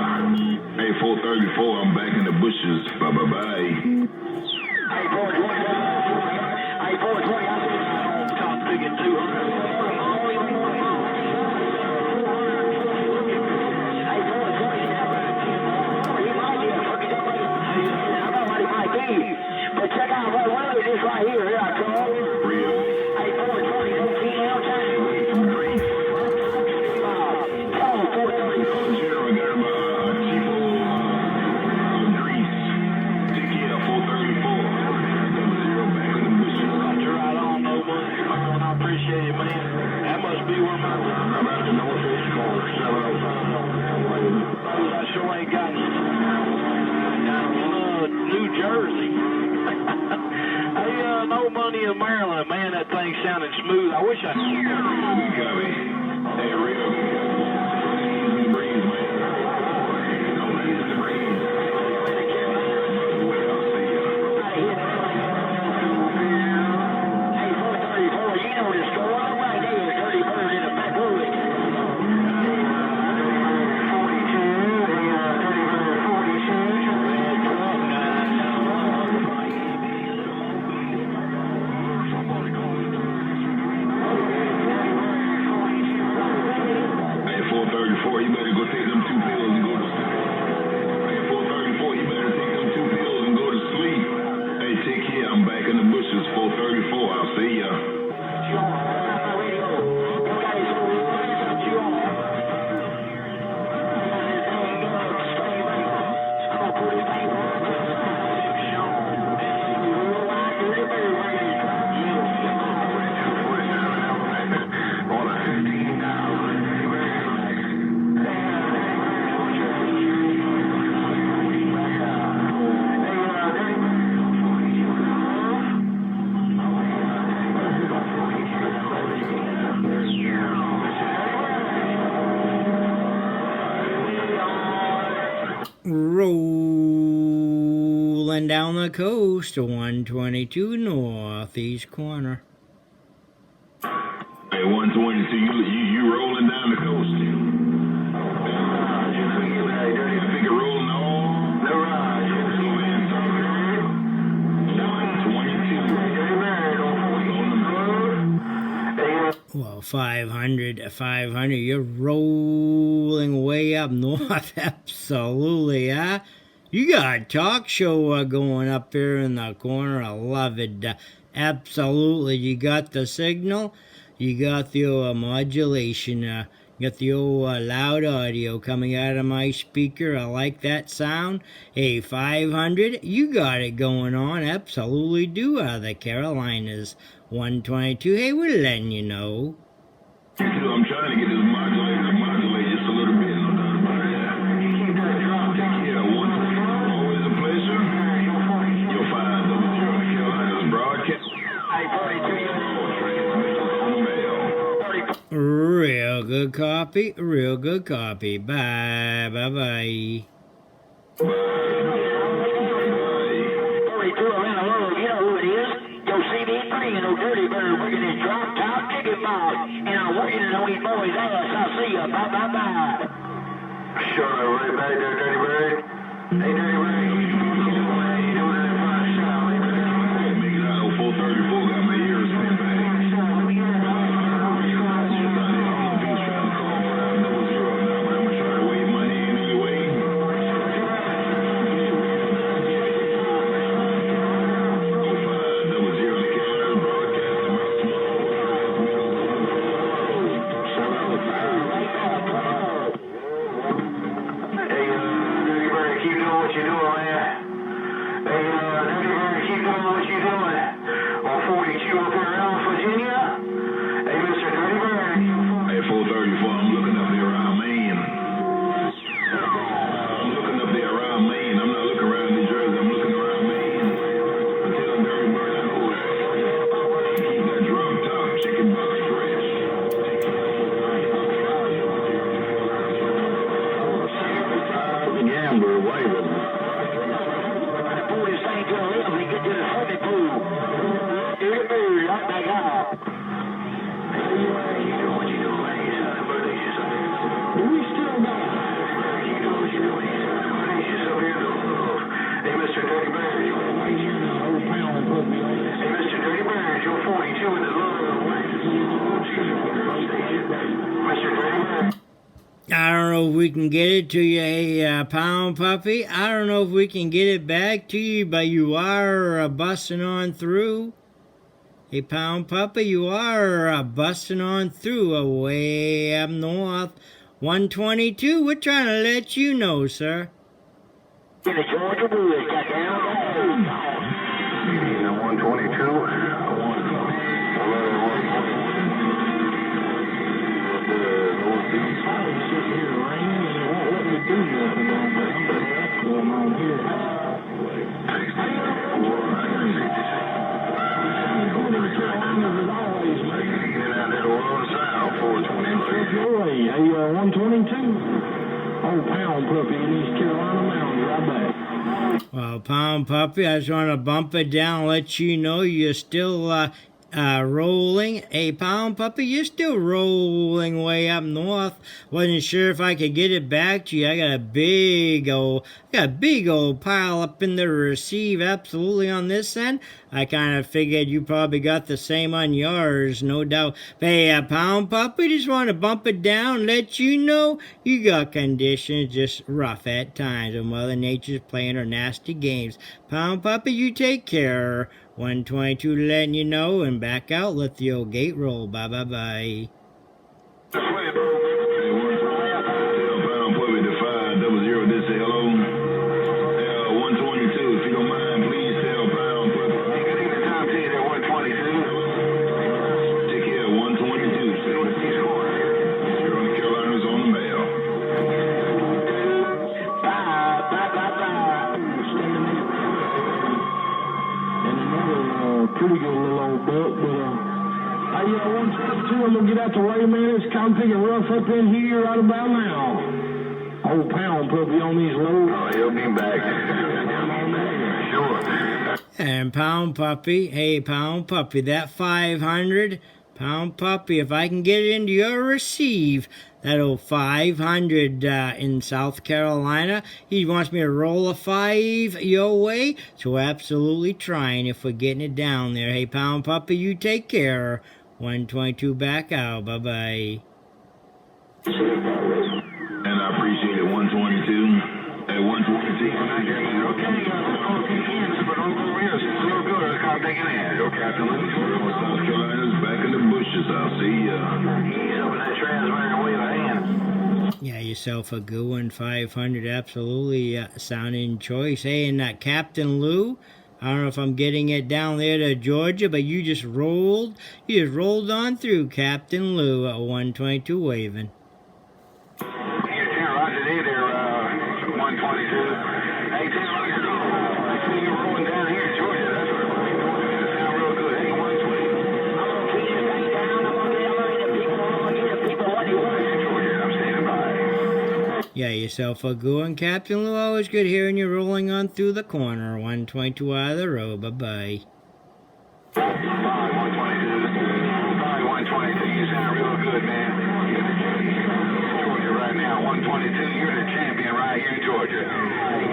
Hey, 434, I'm back in the bushes. Bye-bye-bye. Hey, 420. Hey, 420, I'm on top ticket 200. Hey, 420, he might be a fucking... I know what he might be. But check out what road it is right here. Here I come. Real. Hey, 420, don't see no time. General, I got him cheapo grease. Ticket 434. Back in the bushes. Roger, right on, no money. I appreciate it, man. That must be where my... I'm at the northeast corner, 705. I sure ain't got it. Down in New Jersey. Hey, no money in Maryland, man. That thing sounded smooth. I wish I... Good copy. Hey, real. Easy breeze, man. Don't ease the breeze. I'll see ya. Hey, 434, you know this store. All right there, Dirty Bird in the back room. 42, Dirty Bird 46. Red truck, Hey, 434, you better go take them 2 pills and go to sleep. Hey, 434, you better take them 2 pills and go to sleep. Hey, take care. I'm back in the bushes. 434, I'll see ya. Rolling down the coast to 122 northeast corner. Hey, 122, you rolling down the coast. I think you're rolling all the ride. 122. Well, 500, you're rolling way up north. Absolutely, huh? You got a talk show going up here in the corner. I love it. Absolutely. You got the signal. You got the modulation. You got the old loud audio coming out of my speaker. I like that sound. Hey, 500, you got it going on. Absolutely do. Out of the Carolinas. 122. Hey, we're letting you know. I'm trying to get this modulator to modulate just a little bit. No doubt about it. Yeah, always a pleasure. Your 500 Carolinas broadcast. Real good copy. Real good copy. Bye. Bye-bye. 42 around the world, you know who it is. Yo, CB3 and old Dirty Bird working his drop top ticket box. And I'm working it on these boys' ass. I'll see ya. Bye-bye-bye. Sure, right back there, Dirty Bird. Hey, Dirty Bird. Make it out. 434 got my ears pinned back. Hey, Dirty Bird, keep doing what you're doing, man. I don't know if we can get it to you, hey, Pound Puppy. I don't know if we can get it back to you, but you are busting on through. Hey, Pound Puppy, you are busting on through way up north. 122, we're trying to let you know, sir. In the Georgia Blues, got down the hole. 122. Hey, 122. Old Pound Puppy in East Carolina Mountains, right back. Well, Pound Puppy, I just want to bump it down, let you know you're still rolling. Hey, Pound Puppy, you're still rolling way up north. Wasn't sure if I could get it back to you. I got a big old pile up in the receive, absolutely on this end. I kind of figured you probably got the same on yours, no doubt. But hey, Pound Puppy, just want to bump it down, let you know you got conditions just rough at times, and Mother Nature's playing her nasty games. Pound Puppy, you take care. 122 letting you know, and back out, let the old gate roll. Bye. Pretty good little old buck, but hey, 122, I'm gonna get out the way, man. It's kind of picking rough up in here right about now. Old Pound Puppy on these lows. Oh, he'll be back. Sure. And Pound Puppy, hey, Pound Puppy, that 500, Pound Puppy, if I can get it into your receive, that old 500 in South Carolina, he wants me to roll a 5 your way, so absolutely trying if we're getting it down there. Hey, Pound Puppy, you take care. 122 back out. Bye. And I appreciate it, 122. At 122. Captain Luke, South Carolina's back in the bushes. I'll see ya. He's up in that transmitter and wave a hand. Yeah, yourself a good one. 500, absolutely sounding choice. Hey, and that Captain Lou, I don't know if I'm getting it down there to Georgia, but you just rolled on through, Captain Lou, at 122 waving. Roger, hey there, 122. Hey, Tim, I see you rolling down here in Georgia. That's what it's sound real good. Hey, 120. I'm gonna keep this thing down. I'm gonna get the people what you want. Georgia, I'm standing by. Yeah, yourself a good one, Captain Lou. Always good hearing you rolling on through the corner. 122 out of the road. Bye. 122. You sound real good, man. Georgia right now, 122. You're the champion right here in Georgia. Hey,